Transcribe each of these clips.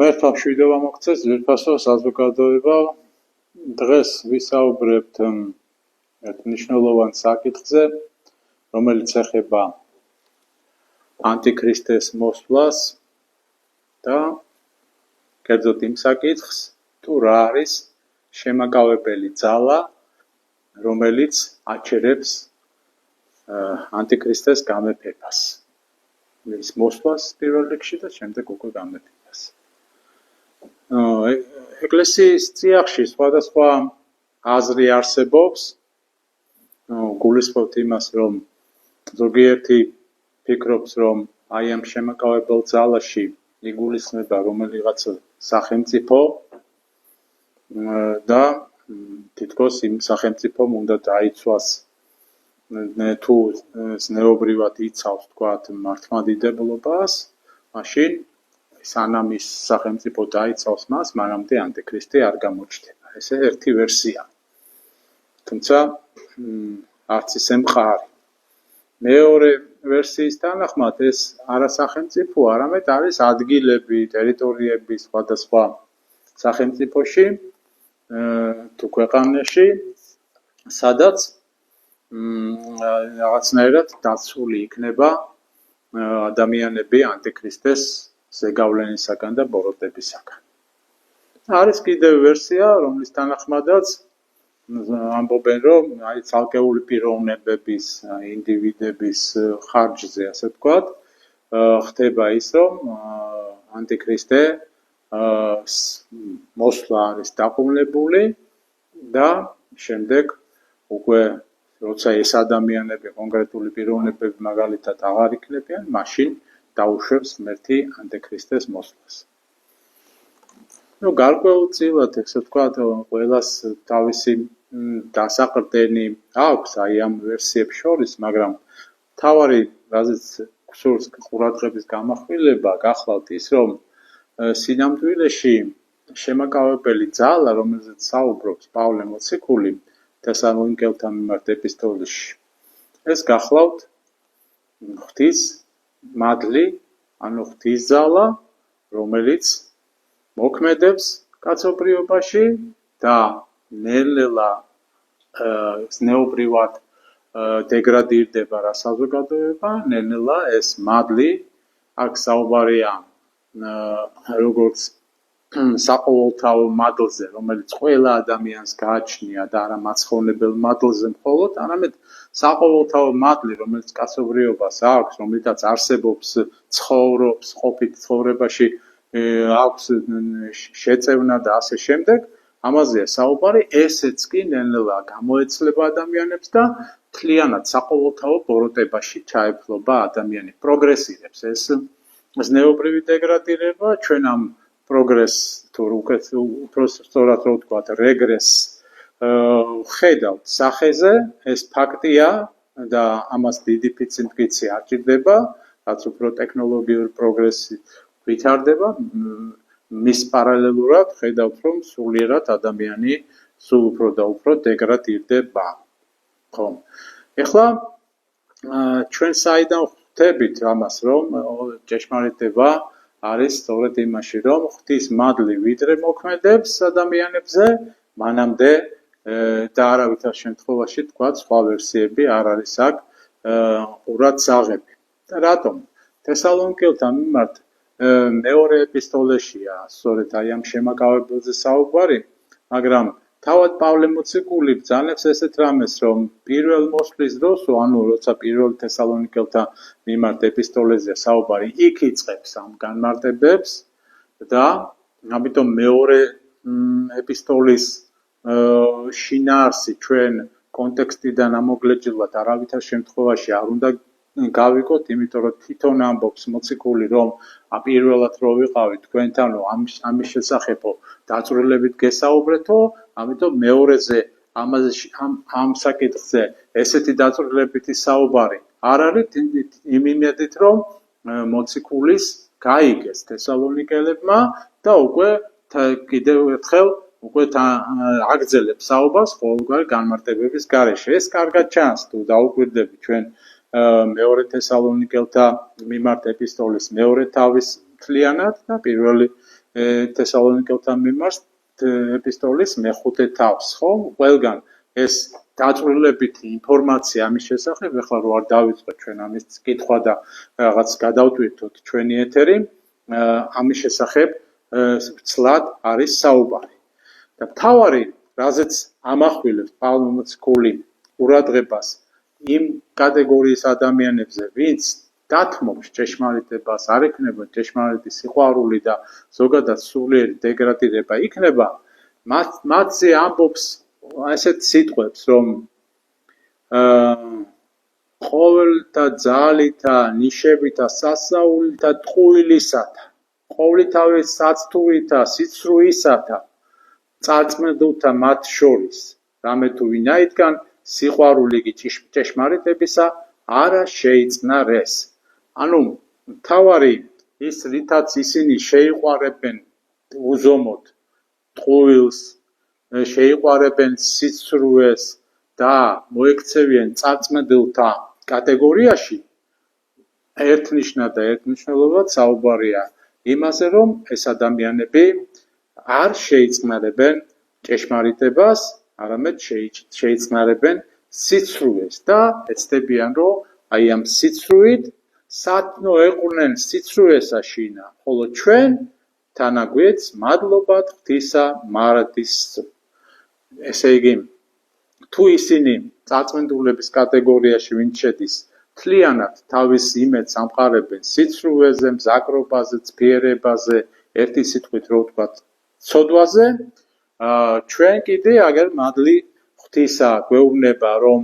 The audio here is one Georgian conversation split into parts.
ღმერთმა მშვიდობა მოგცეს, ძვირფასო საზოგადოება. დღეს ვისაუბრებთ ერთ მნიშვნელოვან საკითხზე, რომელიც ეხება ანტიქრისტეს მოსვლას და კერძოდ იმ საკითხს, თუ რა არის შემაკავებელი ძალა, რომელიც აჩერებს ანტიქრისტეს გამეფებას. ის მოსვლას პირველ რიგში და შემდეგ უკვე გამეფებას. ეკლესიის წიაღში სხვადასხვა აზრი არსებობს. გულისხმობთ იმას, რომ ზოგიერთი ფიქრობს, რომ აი ამ შემაკავებელ ძალაში იგულისხმება რომელიღაც სახელმწიფო და თითქოს იმ სახელმწიფომ უნდა დაიცვას თუ ზნეობრივად იცავს თქვათ მართლმადიდებლობას, მაშინ სანამ ის სახელმწიფო დაიცავს მას, მანამდე ანტიქრისტე არ გამოჩნდება. ესე ერთი ვერსია. თუმცა არც ისე მყარი. მეორე ვერსიის თანახმად ეს არა სახელმწიფო, არამედ არის ადგილები, ტერიტორიები სხვადასხვა სახელმწიფოში თუ ქვეყანაში, სადაც რაღაცნაირად დაცული იქნება ადამიანები ანტიქრისტეს ზეგავლენისაგან და ბოროტებისაგან. არის კიდევ ვერსია, რომლის თანახმადაც ამბობენ, რომ აი ცალკეული პიროვნებების, ინდივიდების ხარჯზე, ასე ვთქვათ, ხდება ის, რომ ანტიქრისტე მოსვლა არის დაყოლებული და შემდეგ უკვე როცა ეს ადამიანები, კონკრეტული პიროვნებები მაგალითად აღარ იქნებიან, მაშინ დაუშვებს ღმერთი ანტიქრისტეს მოსვლას. გარკვეულწილად, ესე ვთქვათ, ყველას თავისი დასაყრდენი აქვს აი ამ ვერსიებს შორის, მაგრამ მთავარი, რაზეც გსურს ყურადღების გამახვილება, გახლავთ ის, რომ სინამდვილეში შემაკავებელი ძალა, რომელზეც საუბრობს პავლე მოციქული თესალონიკელთა მიმართ ეპისტოლეში, ეს გახლავთ ღვთის მადლი, ანუ ღვთის ძალა, რომელიც მოქმედებს კაცობრიობაში და ნელ-ნელა ზნეობრივად დეგრადირდება რა საზოგადოება, ნელ-ნელა ეს მადლი, აქ საუბარია როგორც საყოველთაო მადლზე, რომელიც ყველა ადამიანს გააჩნია და არა მაცხოვნებელ მადლზე მხოლოდ, არამედ საყოველთაო მადლი, რომელიც კაცობრიობას აქვს, რომლითაც არსებობს, ცხოვრობს, ყოფით ცხოვრებაში აქვს შეწევნა და ასე შემდეგ, ამაზეა საუბარი, ესეც კი ნელ-ნელა გამოეცლება ადამიანებს და მთლიანად საყოველთაო ბოროტებაში ჩაეფლობა ადამიანი, პროგრესირებს ეს ზნეობრივი დეგრადირება, ჩვენ ამ პროგრესს თუ უფრო სწორად რო ვთქვათ, რეგრესს ხედავთ სახეზე, ეს ფაქტია და ამას დიდი მტკიცე არ ჭირდება, რაც უფრო ტექნოლოგიური პროგრესი ვითარდება, მის პარალელურად ხედავთ, რომ სულიერად ადამიანი სულ უფრო და უფრო დეგრადირდება. ხო. ეხლა ჩვენ საიდან ხვდებით ამას, რომ ჭეშმარიტება არის სწორედ იმაში, რომ ღვთის მადლი ვიდრე მოქმედებს ადამიანებზე, მანამდე და არავითარ შემთხვევაში თქვათ, სხვა ვერსიები არ არის აქ ყურად საღები. და რატომ? თესალონიკელთა მიმართ მეორე ეპისტოლეშია სწორედ აი ამ შემაკავებელზე საუბარი, მაგრამ თავად პავლე მოციქული ბრძანებს ესეთ რამეს, რომ პირველ მოსვლის დროს, ანუ როცა პირველ თესალონიკელთა მიმართ ეპისტოლეზეა საუბარი, იქ იწყებს ამ განმარტებებს და ამიტომ მეორე ეპისტოლის შინაარსი ჩვენ კონტექსტიდან ამოგლეჯილად არავითარ შემთხვევაში არ უნდა გავიგოთ, იმიტომ რომ თვითონ ამბობს მოციქული, რომ პირველად რო ვიყავით თქვენთანო ამის შესახებო დაწვრილებით გესაუბრეთო, ამიტომ მეორეზე ამ საკითხზე ესეთი დაწვრილებითი საუბარი არ არის იმ იმედით, რომ მოციქულის გაიგეს თესალონიკელებმა და უკვე კიდევ ერთხელ უკვე აგრძელებს საუბარს ყოველგვარი განმარტებების გარეშე. ეს კარგად ჩანს, თუ დაუკვირდებით ჩვენ მეორე თესალონიკელთა მიმართ ეპისტოლის მეორე თავის მთლიანად და პირველი თესალონიკელთა მიმართ ეპისტოლის მეხუთე თავს, ხო? ყველგან ეს დაწვრილებითი ინფორმაცია ამის შესახებ, ეხლა რო არ დავიწყოთ ჩვენ ამის კითხვა და რაღაც გადავტვირთოთ ჩვენი ეთერი, ამის შესახებ ცლად არის საუბარი. და მთავარი, რაზეც ამახვილებს პავლე მოციქული ყურადღებას იმ კატეგორიის ადამიანებზე, ვინც დათმობს ჭეშმარიტებას, არ ექნება ჭეშმარიტი სიყვარული და ზოგადად სულიერი დეგრადირება იქნება, მათზე ამბობს ასეთ სიტყვებს, რომ ყოველთა ძალითა, ნიშებითა, სასაულითა, ტყუილისათა, ყოვლითავი საცთურითა, სიცრუისათა, წარწმენდულთა მათ შორის, რამე თუ ვინაიდან სიყვარული კი ჭეშმარიტებისა არა შეიწნარეს. ანუ მთავარი ის რითაც ისინი შეიყვარებენ უზომოდ ტყუილს, შეიყვარებენ სიცრუეს და მოექცევიან წარწმენდულთა კატეგორიაში, ერთნიშნად და ერთმნიშვნელობად საუბარია იმაზე, რომ ეს ადამიანები არ შეიწნარებენ ჭეშმარიტებას, არამედ შეიწნარებენ სიცრუეს და ეცდებიან, რომ აი ამ სიცრუით სათნო ეყრნენ სიცრუესა შინა, ხოლო ჩვენ თანაგვიეც მადლობად ღვთისა მარადის. ესე იგი, თუ ისინი წარწმენდულების კატეგორიაში ვინც შედის, მთლიანად თავის იმედს ამყარებენ სიცრუეზე, მზაკრობაზე, ცფიერებაზე, ერთი სიტყვით რო ვთქვათ, ცოდვაზე, ჩვენ კიდე აგერ მადლი ღვთისა გვეუბნება, რომ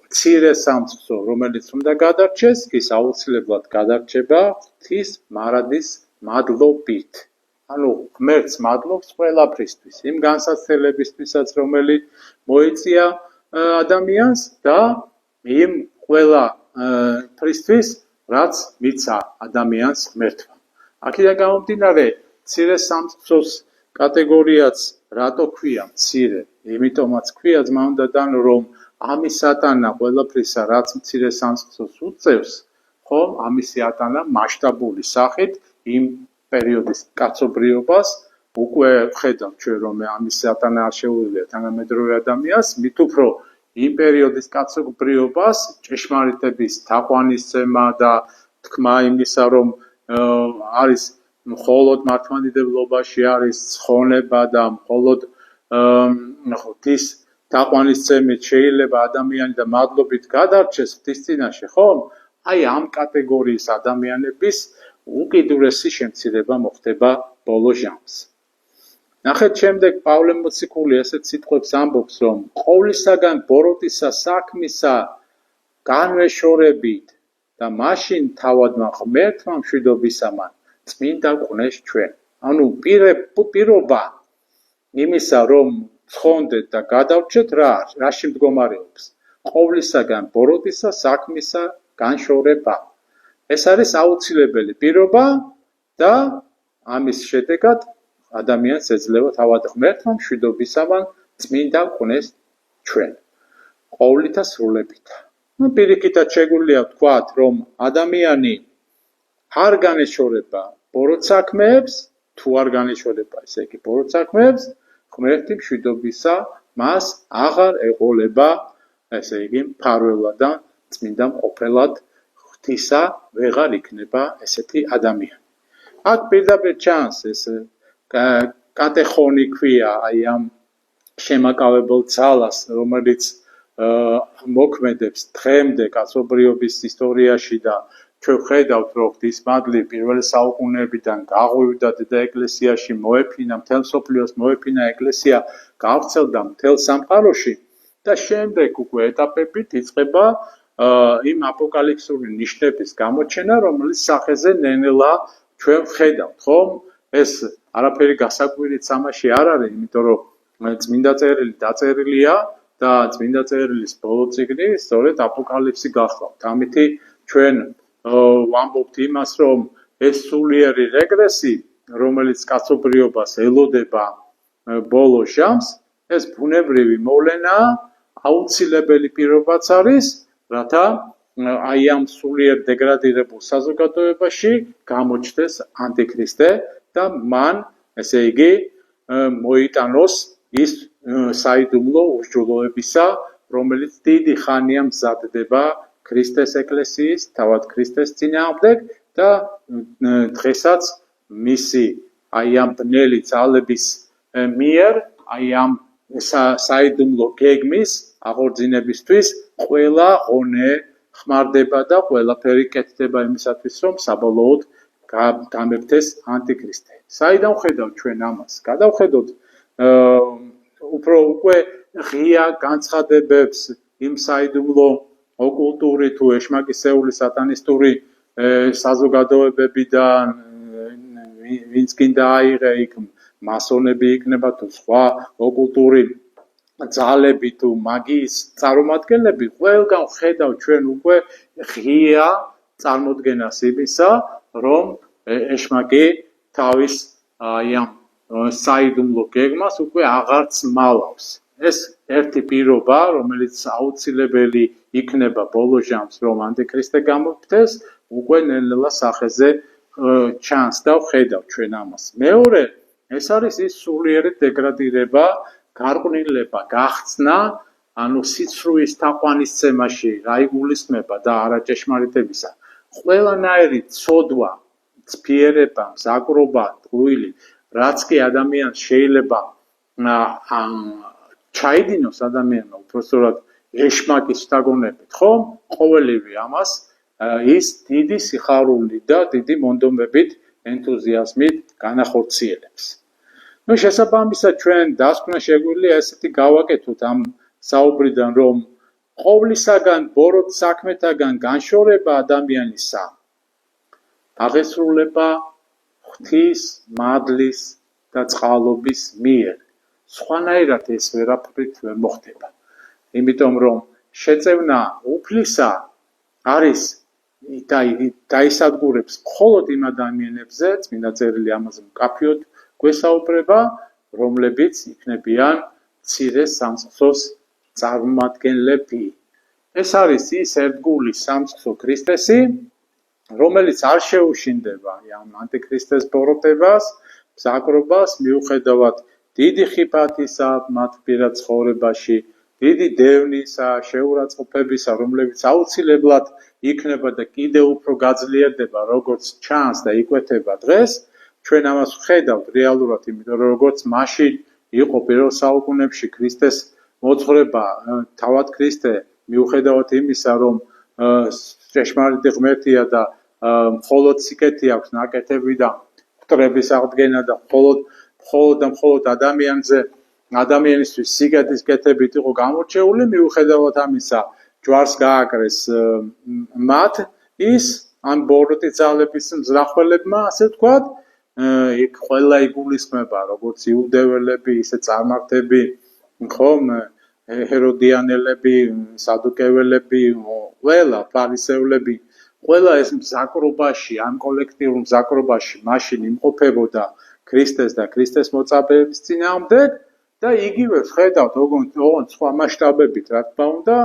მცირე სამწყსო, რომელიც უნდა გადარჩეს, ის აუცილებლად გადარჩება ღვთის მარადის მადლობით. ანუ ღმერთს მადლობს ყველაფრისთვის, იმ განსაცდელებისთვისაც, რომელიც მოეწია ადამიანს და იმ ყველა ფრისთვის, რაც მიცა ადამიანს ღმერთმა. აქედან გამომდინარე, მცირე სამწყსოს კატეგორიაც რატო ქვია მცირე? იმიტომაც ქვია ძმაუნდადან, რომ ამის ატანა ყველაფრისა, რაც მცირე სამწყსოს უწევს, ხო, ამისი ატანა მასშტაბური სახით იმ პერიოდის კაცობრიობას უკვე ხედავთ ჩვენ, რომ ამის ატანა არ შეუძლია თანამედროვე ადამიანს, მით უფრო იმ პერიოდის კაცობრიობას ჭეშმარიტების თაყვანისცემა და თქმა იმისა, რომ არის მხოლოდ მართლმადიდებლობაში არის ცხონება და მხოლოდ ღვთის თაყვანისცემით შეიძლება ადამიანი და მადლობით გადარჩეს ღვთის წინაშე, ხო? აი ამ კატეგორიის ადამიანების უკიდურესი შემცირება მოხდება ბოლო ჟამს. ნახეთ შემდეგ პავლე მოციქული ასეთ სიტყვებს ამბობს, რომ ყოვლისაგან ბოროტისა საქმისა განვეშორებით და მაშინ თავადმა ღმერთმა მშვიდობისამან წმინდა გყნეს ჩვენ. ანუ პირობა იმისა, რომ ცხონდეთ და გადავრჩეთ რაში მდგომარეობს? ყოვლისაგან ბოროტისა საქმისა განშორება. ეს არის აუცილებელი პირობა და ამის შედეგად ადამიანს ეძლევა თავად ღმერთმა მშვიდობისამან წმინდა გყნეს ჩვენ. ყოვლითა სრულებით. პირიქითაც შეგვიძლია ვთქვათ, რომ ადამიანი არ განეშორება ბოროტ საქმეებს, თუ არ განეშორება, ესე იგი ბოროტ საქმეებს, ღმერთი მშვიდობისა მას აღარ ეყოლება, ესე იგი მფარველად და წმინდა მყოფელად ღვთისა ვეღარ იქნება ესეთი ადამიანი. აქ პირდაპირ ჩანს ეს კატეხონი ქვია აი ამ შემაკავებელ ძალას, რომელიც მოქმედებს დღემდე კაცობრიობის ისტორიაში და ჩვენ ხედავთ, რომ ღვთის მადლი პირველი საუკუნეებიდან გაღვივდა და ეკლესიაში მოეფინა, მთელ მსოფლიოს მოეფინა ეკლესია, გავრცელდა მთელ სამყაროში და შემდეგ უკვე ეტაპებით იწყება იმ აპოკალიფსური ნიშნების გამოჩენა, რომელიც სახეზე ნენელა ჩვენ ვხედავთ, ხო? ეს არაფერი გასაკვირიც ამაში არ არის, იმიტომ რომ წმინდა წერილი დაწერილია და წმინდა წერილის ბოლო წიგნი სწორედ აპოკალიფსი გახლავთ. ამითი ჩვენ ვამბობთ იმას, რომ ეს სულიერი რეგრესი, რომელიც კაცობრიობას ელოდება ბოლო ჟამს, ეს ბუნებრივი მოვლენაა, აუცილებელი პირობაც არის, რათა აი ამ სულიერ დეგრადირებულ საზოგადოებაში გამოჩნდეს ანტიქრისტე და მან ესე იგი მოიტანოს ის საიდუმლო ურჯულოებისა, რომელიც დიდი ხანია მზადდება ქრისტეს ეკლესიის, თავად ქრისტეს წინააღმდეგ და დღესაც მისი აი ამ ბნელი ძალების მიერ აი ამ საიდუმლო გეგმის აღორძინებისთვის ყველა ღონე ხმარდება და ყველაფერი კეთდება იმისათვის, რომ საბოლოოდ გამეფდეს ანტიქრისტე. საიდან ვხედავთ ჩვენ ამას? გადავხედოთ უფრო უკვე ღია განცხადებებს იმ საიდუმლო ოკულტური თუ ეშმაკისეული სატანისტური საზოგადოებებიდან, ვინც გინდა აიღე იქ მასონები იქნება თუ სხვა ოკულტური ძალები თუ მაგიის წარმომადგენლები, ყველგან ვხედავთ ჩვენ უკვე ღია წარმოდგენას იმისა, რომ ეშმაკი თავის აი ამ საიდუმლო გეგმას უკვე აღარც მალავს. ეს ერთი პირობა, რომელიც აუცილებელი იქნება ბოლო ჟამს, რომ ანტიქრისტე გამოფდეს, უკვე ნელ-ნელა სახეზე ჩანს და ვხედავთ ჩვენ ამას. მეორე, ეს არის ის სულიერი დეგრადირება, გარყვნილება, გახცნა, ანუ სიცრუის თაყვანისცემაში რა იგულისხმება და არაჭეშმარიტებისა. ყველანაირი ცოდვა, ცფიერება, მზაკრობა, ტყუილი, რაც კი ადამიანს შეიძლება ჩაიდინოს ადამიანმა უпростоრად ეშმაკის შთაგონებით, ხო? ყოველივე ამას ის დიდი სიხარული და დიდი მონდომებით, ენთუზიაზმით განახორციელებს. ნუ შესაბამისად ჩვენ დასკვნა შეგვიძლია ესეთი გავაკეთოთ ამ საუბრიდან, რომ ყოვლისაგან ბოროტ საქმეთაგან განშორება ადამიანისა აღესრულება ღვთის, მადლის და წყალობის მიერ. სხვანაირად ეს ვერაფრით ვერ მოხდება. იმიტომ რომ შეწევნა უფლისა არის დაისადგურებს მხოლოდ იმ ადამიანებზე, წმინდა წერილი ამაზე მკაფიოდ გვესაუბრება, რომლებიც იქნებიან მცირე სამწყსოს წარმომადგენლები. ეს არის ის ერთგული სამწყსო ქრისტესი, რომელიც არ შეუშინდება ამ ანტიქრისტეს ბოროტებას, მზაკრობას, მიუხედავად დიდი ხიფათისა მათ პირად ცხოვრებაში, დიდი დევნისა, შეურაცხყოფებისა, რომლებიც აუცილებლად იქნება და კიდევ უფრო გაძლიერდება, როგორც ჩანს და იკვეთება დღეს, ჩვენ ამას ვხედავთ რეალურად, იმიტომ რომ როგორც მაშინ იყო პირველ საუკუნეებში ქრისტეს მოძღვრება, თავად ქრისტე, მიუხედავად იმისა, რომ ჭეშმარიტი ღმერთია და მხოლოდ სიკეთი აქვს ნაკეთები და მტრების აღდგენა და მხოლოდ ადამიანისთვის სიკეთის კეთებით იყო გამორჩეული, მიუხედავად ამისა, ჯვარს გააკრეს მათ ის ამ ბოროტი ძალების მზრახველებმა, ასე ვთქვათ, იქ ყველა იგულისხმება, როგორც იუდეველები, ისე წარმართები, ხომ, ჰეროდიანელები, სადუკეველები, ყველა ფარისევლები, ყველა ეს მზაკრობაში, ამ კოლექტიურ მზაკრობაში მაშინ იმყოფებოდა ქრისტეს და ქრისტეს მოწაფეების წინააღმდეგ და იგივე ვხედავთ, ოღონდ სხვა მასშტაბებით, რა თქმა უნდა,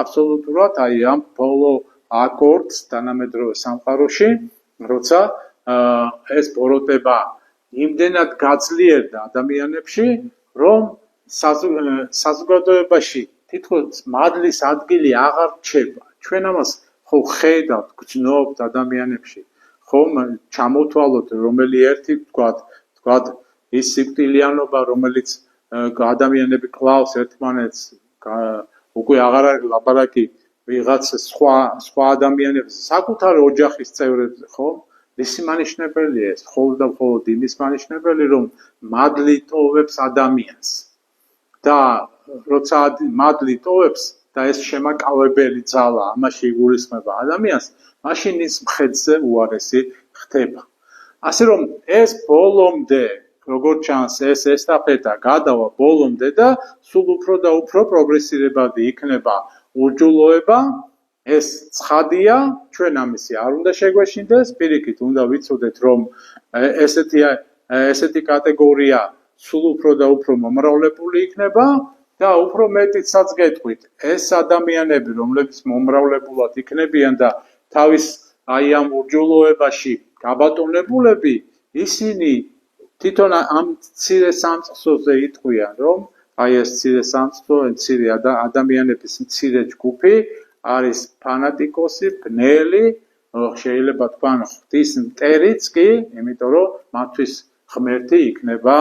აბსოლუტურად აი ამ ბოლო აკორდს თანამედროვე სამყაროში, როცა ეს ბოროტება იმდენად გაძლიერდა ადამიანებში, რომ საზოგადოებაში თითქოს მადლის ადგილი აღარ რჩება. ჩვენ ამას ხო ხედავთ, გრძნობთ ადამიანებში, ხომ ჩამოთვალოთ რომელი ერთი ვთქვათ ის სიკვდილიანობა, რომელიც ადამიანები კლავს ერთმანეთს, უკვე აღარ არის ლაპარაკი ვიღაც სხვა ადამიანებს, საკუთარი ოჯახის წევრებზე, ხო? ისი მანიშნებელია ეს, მხოლოდ და მხოლოდ იმის მანიშნებელი, რომ მადლი ტოვებს ადამიანს. და როცა მადლი ტოვებს და ეს შემაკავებელი ძალა ამაში იგულისხმება ადამიანს, მაშინ ის მხედზე უარესი ხდება. ასე რომ ეს ბოლომდე, როგორც ჩანს, ეს ესტაფეტა გადავა ბოლომდე და სულ უფრო და უფრო პროგრესირებადი იქნება ურჯულოება, ეს ცხადია, ჩვენ ამისი არ უნდა შეგვეშინდეს, პირიქით უნდა ვიცოდეთ, რომ ესეთი კატეგორია სულ უფრო და უფრო მომრავლებული იქნება და უფრო მეტიცაც გეტყვით, ეს ადამიანები, რომლებიც მომრავლებულად იქნებიან და თავის აი ამ უჯულოებაში გაბატონებულები, ისინი თვითონ ამ მცირე სამწყსოზე იტყვიან, რომ აი ეს მცირე სამწყსო, მცირე ადამიანების მცირე ჯგუფი არის ფანატიკოსი, ბნელი, შეიძლება თქვან ღვთის მტერიც კი, იმიტომ რომ მათთვის ღმერთი იქნება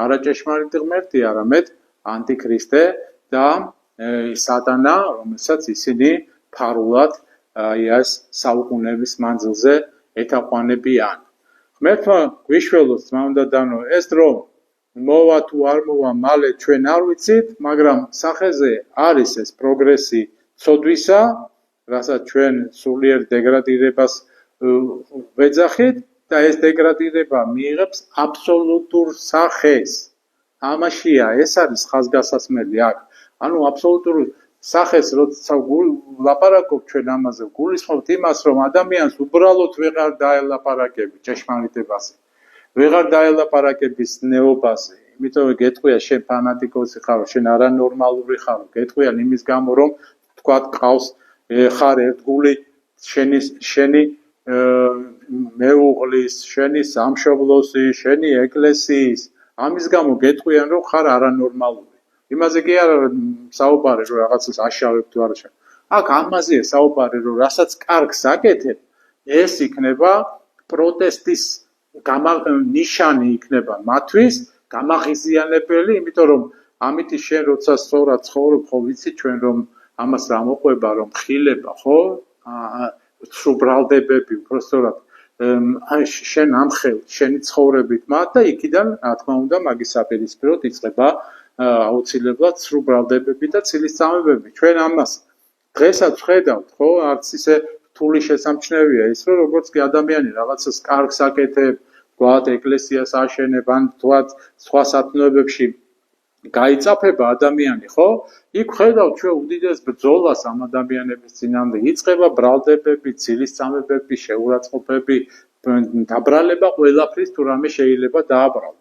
არაჭეშმარიტი ღმერთი, არამედ ანტიქრისტე და სატანა, რომელსაც ისინი ფარულად ეს საუკუნეების მანძილზე ეთაყვანებიან. ღმერთმა გვიშველოს, ძმა უნდა დანო, ეს დრო მოვა თუ არ მოვა, მალე ჩვენ არ ვიცით, მაგრამ სახეზე არის ეს პროგრესი ცოდვისა, რასაც ჩვენ სულიერ დეგრადირებას ვეძახით და ეს დეგრადირება მიიღებს აბსოლუტურ სახეს. ამაშია, ეს არის ხაზგასასმელი აქ. ანუ აბსოლუტურ სახეს, როცა ლაპარაკობ ჩვენ ამაზე, გულისხმობთ იმას, რომ ადამიანს უბრალოდ ვეღარ დაელაპარაკები ჭეშმარიტებაზე. ვეღარ დაელაპარაკების ნეობაზე. იმიტომ რომ გეტყვია შენ ფანატიკოსი ხარო, შენ არანორმალური ხარო. გეტყვიან იმის გამო, რომ თქვა ყავს ხარ ერთგული შენი მეუღლის, შენი სამშობლოსი, შენი ეკლესიის. ამის გამო გეტყვიან, რომ ხარ არანორმალური. იმაზე კი არა საუბარი, რომ რაღაცას აშავებ თუ არ აშავებ. აქ ამაზეა საუბარი, რომ რასაც კარგს აკეთებ, ეს იქნება პროტესტის ნიშანი იქნება მათთვის, გამაღიზიანებელი, იმიტომ რომ ამითი შენ როცა სწორად ცხოვრობ, ხო ვიცი ჩვენ რომ ამას რა მოყვება, რომ ხილება, ხო? სუბრალდებები, უბრალოდ შენ ამხელ, შენი ცხოვრებით მათ და იქიდან, რა თქმა უნდა, მაგის საპირისპიროდ იწყება აუცილებლად სრუბრალდებები და ცილისწამებები. ჩვენ ამას დღესაც ვხედავთ, ხო? არც ისე რთული შესამჩნევია ის, რომ როგორც კი ადამიანი რაღაცას კარგს აკეთებ, თქვათ ეკლესიას აშენებ, ან თქვათ სხვა სათნოებებში გაიწაფება ადამიანი, ხო? იქ ხედავთ ჩვენ უდიდეს ბრძოლას ამ ადამიანების წინამდე. იწყება ბრალდებები, ცილისწამებები, შეურაცხყოფები, დაბრალება ყველაფრის თუ რამე შეიძლება დააბრალო.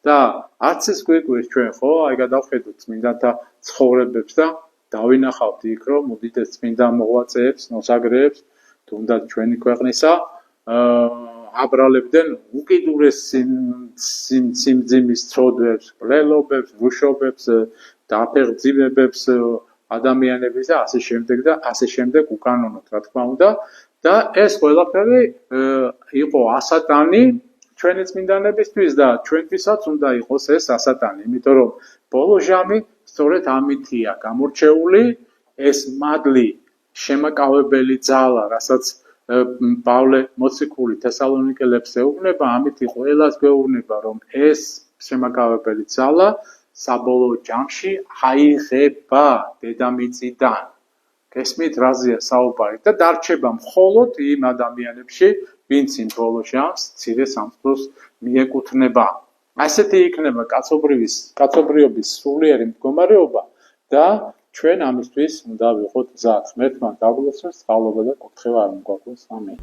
და არც ეს გვიგვირს ჩვენ, ხო? აი გადავხედოთ წმინდანთა ცხოვრებებს და დავინახავთ იქ, რომ უდიდეს წმინდა მოღვაწეებს, მოსაგრეებს, თუნდაც ჩვენი ქვეყნისა, აბრალებდნენ უკიდურეს სიმძიმის ცოდვებს, მკვლელობებს, რუშობებს, დაფეხმძიმებებს ადამიანების და ასე შემდეგ უკანონოდ, რა თქმა უნდა. და ეს ყველაფერი იყო ასატანი ჩვენი წმინდანებისთვის და ჩვენთვისაც უნდა იყოს ეს ასატანი, იმიტომ რომ ბოლო ჟამი სწორედ ამითია გამორჩეული, ეს მადლი შემაკავებელი ძალა, რასაც პავლე მოციქული თესალონიკელებს ეუბნება, ამითი ყველას გვეუბნება, რომ ეს შემაკავებელი ძალა საბოლოო ჯამში აიღება დედამიწიდან. გესმით, რაზეა საუბარი და დარჩება მხოლოდ იმ ადამიანებში, ვინც იმ ბოლო ჟამს მცირე სამწყსოს მიეკუთვნება. ასეთი იქნება კაცობრიობის სულიერი მდგომარეობა და ჩვენ ამისთვის უნდა ვიყოთ მზად. ღმერთმა დაგვიწყოს სწავლობა და კურთხევა არ მოგვაკლოს. ამინ.